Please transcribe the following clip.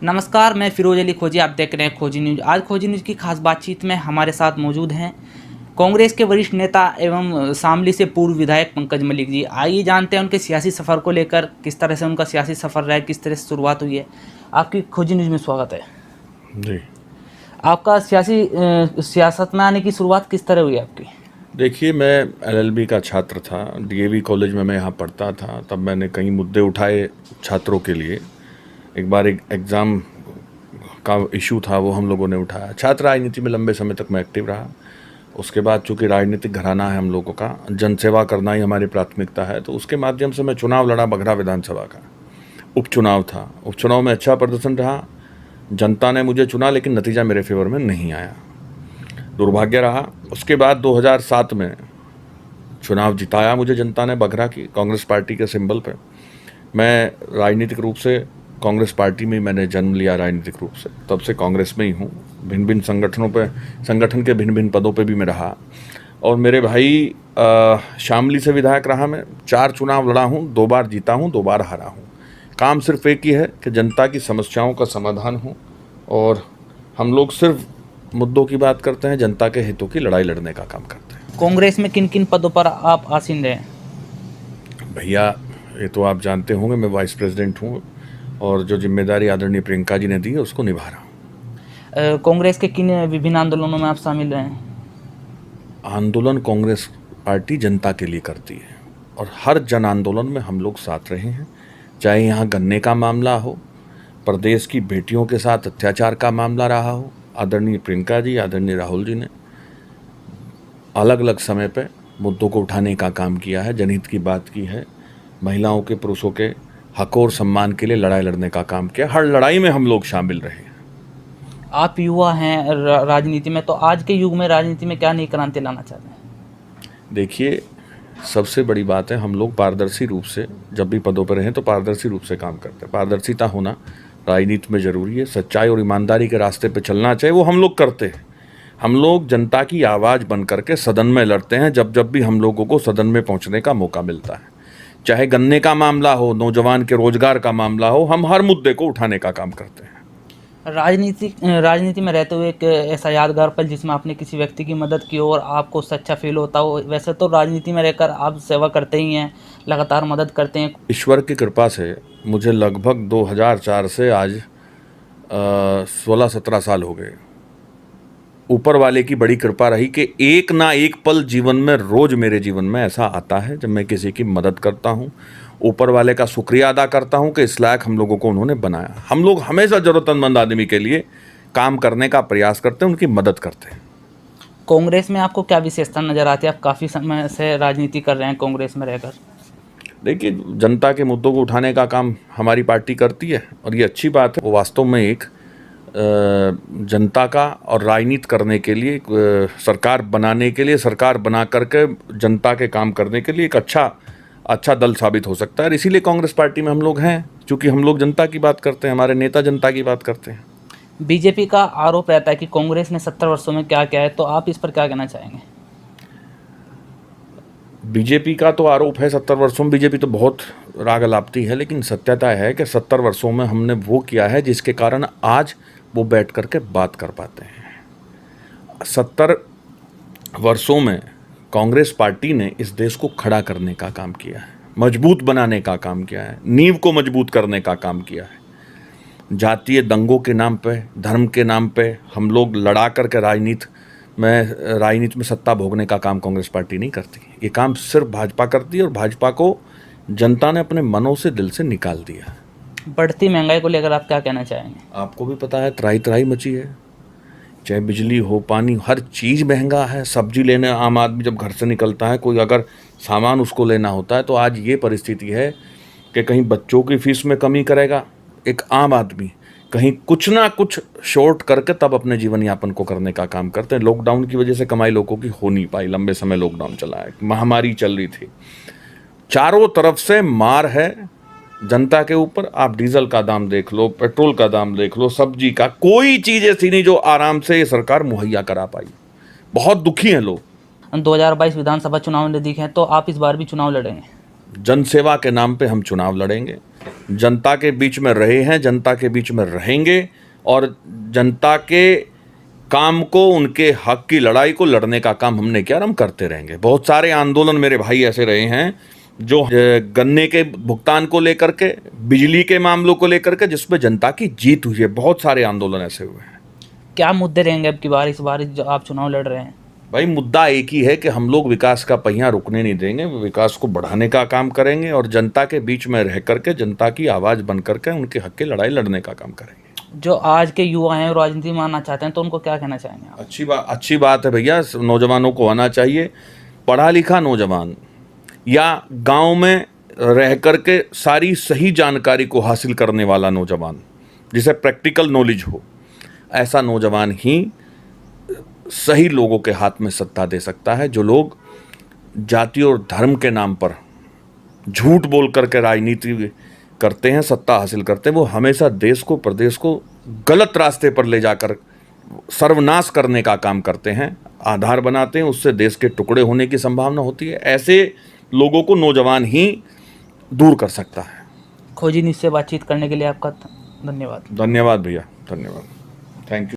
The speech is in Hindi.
नमस्कार, मैं फिरोज अली खोजी। आप देख रहे हैं खोजी न्यूज़। आज खोजी न्यूज़ की खास बातचीत में हमारे साथ मौजूद हैं कांग्रेस के वरिष्ठ नेता एवं शामली से पूर्व विधायक पंकज मलिक जी। आइए जानते हैं उनके सियासी सफ़र को लेकर, किस तरह से उनका सियासी सफ़र रहा है, किस तरह से शुरुआत हुई है। आपकी खोजी न्यूज़ में स्वागत है जी। आपका। सियासत में आने की शुरुआत किस तरह हुई आपकी? देखिए, मैं एलएलबी का छात्र था। डीएवी कॉलेज में मैं यहाँ पढ़ता था। तब मैंने कई मुद्दे उठाए छात्रों के लिए। एक बार एक एग्ज़ाम का इशू था, वो हम लोगों ने उठाया। छात्र राजनीति में लंबे समय तक मैं एक्टिव रहा। उसके बाद चूँकि राजनीतिक घराना है हम लोगों का, जनसेवा करना ही हमारी प्राथमिकता है, तो उसके माध्यम से मैं चुनाव लड़ा। बघरा विधानसभा का उपचुनाव था। उपचुनाव में अच्छा प्रदर्शन रहा। जनता ने मुझे चुना, लेकिन नतीजा मेरे फेवर में नहीं आया, दुर्भाग्य रहा। उसके बाद 2007 में चुनाव जिताया मुझे जनता ने, बघरा की कांग्रेस पार्टी के सिंबल पे। मैं राजनीतिक रूप से कांग्रेस पार्टी में मैंने जन्म लिया राजनीतिक रूप से, तब से कांग्रेस में ही हूँ। भिन्न भिन्न संगठन के भिन्न भिन्न पदों पे भी मैं रहा। और मेरे भाई शामली से विधायक रहा। मैं 4 चुनाव लड़ा हूँ, 2 बार जीता हूँ, 2 बार हारा हूँ। काम सिर्फ एक ही है कि जनता की समस्याओं का समाधान हो, और हम लोग सिर्फ मुद्दों की बात करते हैं, जनता के हितों की लड़ाई लड़ने का काम करते हैं। कांग्रेस में किन किन पदों पर आप आसीन रहे? भैया, ये तो आप जानते होंगे, मैं वाइस प्रेसिडेंट हूँ, और जो जिम्मेदारी आदरणीय प्रियंका जी ने दी है उसको निभा रहा हूँ। कांग्रेस के किन विभिन्न आंदोलनों में आप शामिल रहे हैं? आंदोलन कांग्रेस पार्टी जनता के लिए करती है, और हर जन आंदोलन में हम लोग साथ रहे हैं। चाहे यहाँ गन्ने का मामला हो, प्रदेश की बेटियों के साथ अत्याचार का मामला रहा हो, आदरणीय प्रियंका जी, आदरणीय राहुल जी ने अलग अलग समय पे मुद्दों को उठाने का काम किया है, जनहित की बात की है, महिलाओं के पुरुषों के हक और सम्मान के लिए लड़ाई लड़ने का काम किया। हर लड़ाई में हम लोग शामिल रहे हैं। आप युवा हैं राजनीति में, तो आज के युग में राजनीति में क्या नई क्रांति लाना चाहते हैं? देखिए, सबसे बड़ी बात है, हम लोग पारदर्शी रूप से जब भी पदों पर रहें तो पारदर्शी रूप से काम करते हैं। पारदर्शिता होना राजनीति में ज़रूरी है। सच्चाई और ईमानदारी के रास्ते पे चलना चाहिए, वो हम लोग करते हैं। हम लोग जनता की आवाज़ बन करके सदन में लड़ते हैं, जब जब भी हम लोगों को सदन में पहुंचने का मौका मिलता है। चाहे गन्ने का मामला हो, नौजवान के रोजगार का मामला हो, हम हर मुद्दे को उठाने का काम करते हैं। राजनीति में रहते हुए एक ऐसा यादगार पल जिसमें आपने किसी व्यक्ति की मदद की हो और आपको उससे अच्छा फील होता हो। वैसे तो राजनीति में रहकर आप सेवा करते ही हैं, लगातार मदद करते हैं। ईश्वर की कृपा से मुझे लगभग 2004 से आज 16-17 साल हो गए। ऊपर वाले की बड़ी कृपा रही कि एक ना एक पल जीवन में, रोज मेरे जीवन में ऐसा आता है जब मैं किसी की मदद करता हूँ, ऊपर वाले का शुक्रिया अदा करता हूँ कि इस लायक हम लोगों को उन्होंने बनाया। हम लोग हमेशा ज़रूरतमंद आदमी के लिए काम करने का प्रयास करते हैं, उनकी मदद करते हैं। कांग्रेस में आपको क्या विशेषता नज़र आती है? आप काफ़ी समय से राजनीति कर रहे हैं कांग्रेस में रहकर। देखिए, जनता के मुद्दों को उठाने का काम हमारी पार्टी करती है, और ये अच्छी बात है। वो वास्तव में एक जनता का और राजनीति करने के लिए, सरकार बनाने के लिए, सरकार बना करके जनता के काम करने के लिए एक अच्छा दल साबित हो सकता है। और इसीलिए कांग्रेस पार्टी में हम लोग हैं, क्योंकि हम लोग जनता की बात करते हैं, हमारे नेता जनता की बात करते हैं। बीजेपी का आरोप रहता है कि कांग्रेस ने 70 वर्षों में क्या किया है, तो आप इस पर क्या कहना चाहेंगे? बीजेपी का तो आरोप है 70 वर्षों में, बीजेपी तो बहुत राग अलापती है, लेकिन सत्यता है कि 70 वर्षों में हमने वो किया है जिसके कारण आज वो बैठ करके बात कर पाते हैं। 70 वर्षों में कांग्रेस पार्टी ने इस देश को खड़ा करने का काम किया है, मजबूत बनाने का काम किया है, नींव को मजबूत करने का काम किया है। जातीय दंगों के नाम पे, धर्म के नाम पे हम लोग लड़ा करके राजनीति में सत्ता भोगने का काम कांग्रेस पार्टी नहीं करती। ये काम सिर्फ भाजपा करती है, और भाजपा को जनता ने अपने मनों से, दिल से निकाल दिया। बढ़ती महंगाई को लेकर आप क्या कहना चाहेंगे? आपको भी पता है, त्राही त्राही मची है। चाहे बिजली हो, पानी, हर चीज़ महंगा है। सब्जी लेने आम आदमी जब घर से निकलता है, कोई अगर सामान उसको लेना होता है, तो आज ये परिस्थिति है कि कहीं बच्चों की फीस में कमी करेगा एक आम आदमी, कहीं कुछ ना कुछ शॉर्ट करके तब अपने जीवन यापन को करने का काम करते हैं। लॉकडाउन की वजह से कमाई लोगों की हो नहीं पाई। लंबे समय लॉकडाउन चला है, महामारी चल रही थी, चारों तरफ से मार है जनता के ऊपर। आप डीजल का दाम देख लो, पेट्रोल का दाम देख लो, सब्जी का, कोई चीज़ ऐसी नहीं जो आराम से ये सरकार मुहैया करा पाई। बहुत दुखी हैं लोग। 2022 विधानसभा चुनाव नजदीक हैं, तो आप इस बार भी चुनाव लड़ेंगे? जनसेवा के नाम पे हम चुनाव लड़ेंगे। जनता के बीच में रहे हैं, जनता के बीच में रहेंगे और जनता के काम को, उनके हक की लड़ाई को लड़ने का काम हमने किया और हम करते रहेंगे। बहुत सारे आंदोलन मेरे भाई ऐसे रहे हैं जो गन्ने के भुगतान को लेकर के, बिजली के मामलों को लेकर के, जिसमें जनता की जीत हुई है। बहुत सारे आंदोलन ऐसे हुए हैं। क्या मुद्दे रहेंगे अब की बार, इस बार जो आप चुनाव लड़ रहे हैं? भाई मुद्दा एक ही है कि हम लोग विकास का पहिया रुकने नहीं देंगे, विकास को बढ़ाने का काम करेंगे और जनता के बीच में रह करके, जनता की आवाज़ बन करके उनके हक की लड़ाई लड़ने का काम करेंगे। जो आज के युवा हैं राजनीति में आना चाहते हैं, तो उनको क्या कहना चाहेंगे आप? अच्छी बात है भैया, नौजवानों को आना चाहिए। पढ़ा लिखा नौजवान या गांव में रह करके सारी सही जानकारी को हासिल करने वाला नौजवान, जिसे प्रैक्टिकल नॉलेज हो, ऐसा नौजवान ही सही लोगों के हाथ में सत्ता दे सकता है। जो लोग जाति और धर्म के नाम पर झूठ बोल करके राजनीति करते हैं, सत्ता हासिल करते हैं, वो हमेशा देश को, प्रदेश को गलत रास्ते पर ले जाकर सर्वनाश करने का काम करते हैं, आधार बनाते हैं, उससे देश के टुकड़े होने की संभावना होती है। ऐसे लोगों को नौजवान ही दूर कर सकता है। खोजी न्यूज़ से बातचीत करने के लिए आपका धन्यवाद। धन्यवाद भैया, धन्यवाद, थैंक यू।